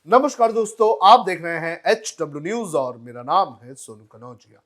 नमस्कार दोस्तों, आप देख रहे हैं HW न्यूज और मेरा नाम है सोनू कनौजिया।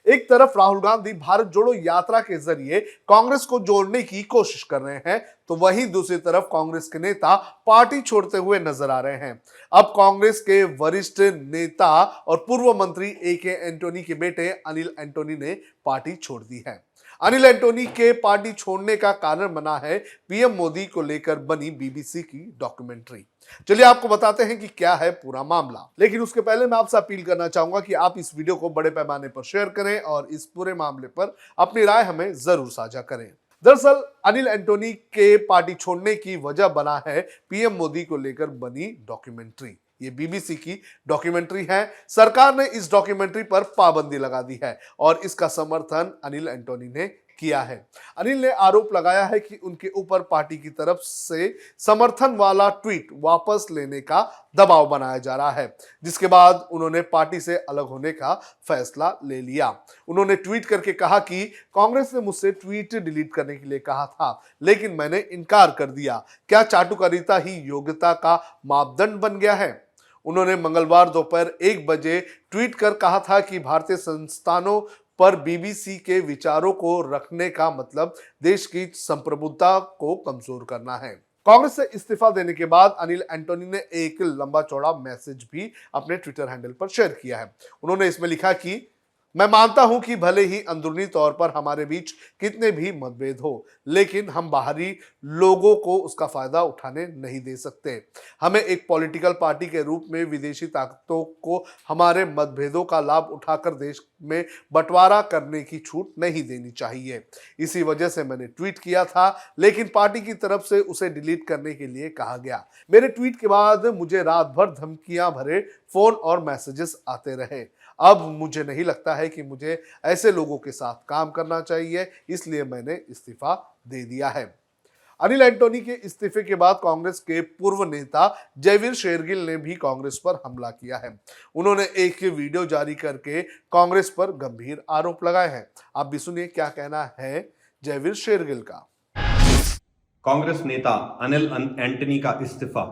एक तरफ राहुल गांधी भारत जोड़ो यात्रा के जरिए कांग्रेस को जोड़ने की कोशिश कर रहे हैं, तो वहीं दूसरी तरफ कांग्रेस के नेता पार्टी छोड़ते हुए नजर आ रहे हैं। अब कांग्रेस के वरिष्ठ नेता और पूर्व मंत्री AK एंटोनी के बेटे अनिल एंटोनी ने पार्टी छोड़ दी है। अनिल एंटोनी के पार्टी छोड़ने का कारण बना है PM मोदी को लेकर बनी BBC की डॉक्यूमेंट्री। चलिए आपको बताते हैं कि क्या है पूरा मामला, लेकिन उसके पहले मैं आपसे अपील करना चाहूंगा कि आप इस वीडियो को बड़े पैमाने पर शेयर करें और इस पूरे मामले पर अपनी राय हमें जरूर साझा करें। दरअसल अनिल एंटोनी के पार्टी छोड़ने की वजह बना है PM मोदी को लेकर बनी डॉक्यूमेंट्री। ये BBC की डॉक्यूमेंट्री है। सरकार ने इस डॉक्यूमेंट्री पर पाबंदी लगा दी है और इसका समर्थन अनिल एंटोनी ने किया है। अनिल ने आरोप लगाया है कि उनके ऊपर पार्टी की तरफ से समर्थन वाला ट्वीट वापस लेने का दबाव बनाया जा रहा है, जिसके बाद उन्होंने पार्टी से अलग होने का फैसला ले लिया। उन्होंने ट्वीट करके कहा कि कांग्रेस ने मुझसे ट्वीट डिलीट करने के लिए कहा था, लेकिन मैंने इनकार कर दिया। क्या चाटुकारिता ही योग्यता का मापदंड बन गया है? उन्होंने मंगलवार दोपहर 1 बजे ट्वीट कर कहा था कि भारतीय संस्थानों पर BBC के विचारों को रखने का मतलब देश की संप्रभुता को कमजोर करना है। कांग्रेस से इस्तीफा देने के बाद अनिल एंटोनी ने एक लंबा चौड़ा मैसेज भी अपने ट्विटर हैंडल पर शेयर किया है। उन्होंने इसमें लिखा कि मैं मानता हूं कि भले ही अंदरूनी तौर पर हमारे बीच कितने भी मतभेद हो, लेकिन हम बाहरी लोगों को उसका फायदा उठाने नहीं दे सकते। हमें एक पॉलिटिकल पार्टी के रूप में विदेशी ताकतों को हमारे मतभेदों का लाभ उठाकर देश में बंटवारा करने की छूट नहीं देनी चाहिए। इसी वजह से मैंने ट्वीट किया था, लेकिन पार्टी की तरफ से उसे डिलीट करने के लिए कहा गया। मेरे ट्वीट के बाद मुझे रात भर धमकियां भरे फोन और मैसेजेस आते रहे। अब मुझे नहीं लगता है कि मुझे ऐसे लोगों के साथ काम करना चाहिए, इसलिए मैंने इस्तीफा दे दिया है। अनिल एंटोनी के इस्तीफे के बाद कांग्रेस के पूर्व नेता जयवीर शेरगिल ने भी कांग्रेस पर हमला किया है। उन्होंने एक वीडियो जारी करके कांग्रेस पर गंभीर आरोप लगाए हैं। आप भी सुनिए क्या कहना है जयवीर शेरगिल का। कांग्रेस नेता अनिल एंटोनी का इस्तीफा,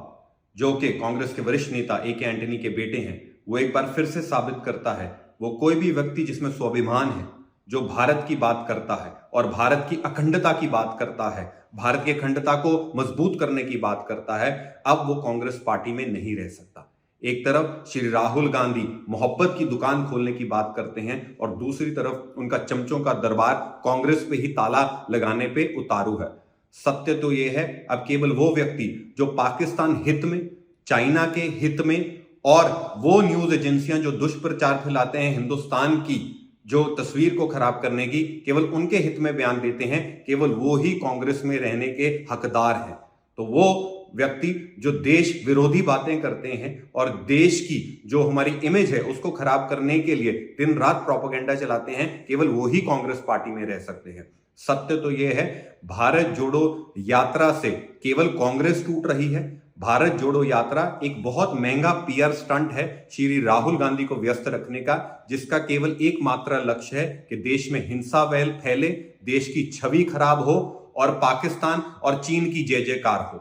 जो कि कांग्रेस के वरिष्ठ नेता AK एंटोनी के बेटे हैं, वो एक बार फिर से साबित करता है वो कोई भी व्यक्ति जिसमें स्वाभिमान है, जो भारत की बात करता है और भारत की अखंडता की बात करता है, भारत की अखंडता को मजबूत करने की बात करता है, अब वो कांग्रेस पार्टी में नहीं रह सकता। एक तरफ श्री राहुल गांधी मोहब्बत की दुकान खोलने की बात करते हैं और दूसरी तरफ उनका चमचों का दरबार कांग्रेस पे ही ताला लगाने पे उतारू है। सत्य तो यह है, अब केवल वो व्यक्ति जो पाकिस्तान हित में, चाइना के हित में और वो न्यूज एजेंसियां जो दुष्प्रचार फैलाते हैं हिंदुस्तान की जो तस्वीर को खराब करने की, केवल उनके हित में बयान देते हैं, केवल वो ही कांग्रेस में रहने के हकदार हैं। तो वो व्यक्ति जो देश विरोधी बातें करते हैं और देश की जो हमारी इमेज है उसको खराब करने के लिए दिन रात प्रोपेगेंडा चलाते हैं, केवल वो ही कांग्रेस पार्टी में रह सकते हैं। सत्य तो यह है, भारत जोड़ो यात्रा से केवल कांग्रेस टूट रही है। भारत जोड़ो यात्रा एक बहुत महंगा PR स्टंट है श्री राहुल गांधी को व्यस्त रखने का, जिसका केवल एकमात्र लक्ष्य है कि देश में हिंसा फैले, देश की छवि खराब हो और पाकिस्तान और चीन की जय जयकार हो।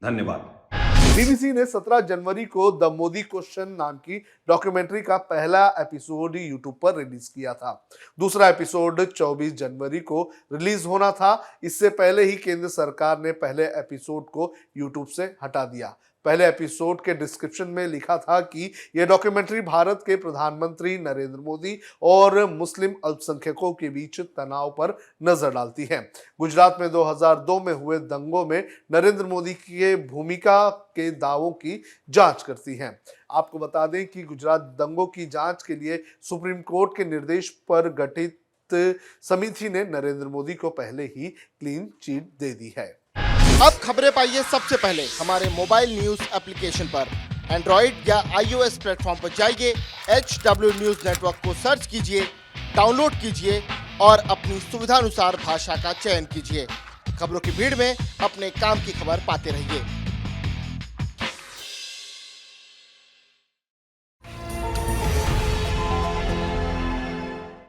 धन्यवाद। BBC ने 17 जनवरी को द मोदी क्वेश्चन नाम की डॉक्यूमेंट्री का पहला एपिसोड YouTube पर रिलीज किया था। दूसरा एपिसोड 24 जनवरी को रिलीज होना था। इससे पहले ही केंद्र सरकार ने पहले एपिसोड को YouTube से हटा दिया। पहले एपिसोड के डिस्क्रिप्शन में लिखा था कि यह डॉक्यूमेंट्री भारत के प्रधानमंत्री नरेंद्र मोदी और मुस्लिम अल्पसंख्यकों के बीच तनाव पर नजर डालती है। गुजरात में 2002 में हुए दंगों में नरेंद्र मोदी की भूमिका के दावों की जांच करती है। आपको बता दें कि गुजरात दंगों की जांच के लिए सुप्रीम कोर्ट के निर्देश पर गठित समिति ने नरेंद्र मोदी को पहले ही क्लीन चिट दे दी है। अब खबरें पाइए सबसे पहले हमारे मोबाइल न्यूज एप्लीकेशन पर। एंड्रॉइड या iOS प्लेटफॉर्म पर जाइए, HW न्यूज नेटवर्क को सर्च कीजिए, डाउनलोड कीजिए और अपनी सुविधानुसार भाषा का चयन कीजिए। खबरों की भीड़ में अपने काम की खबर पाते रहिए।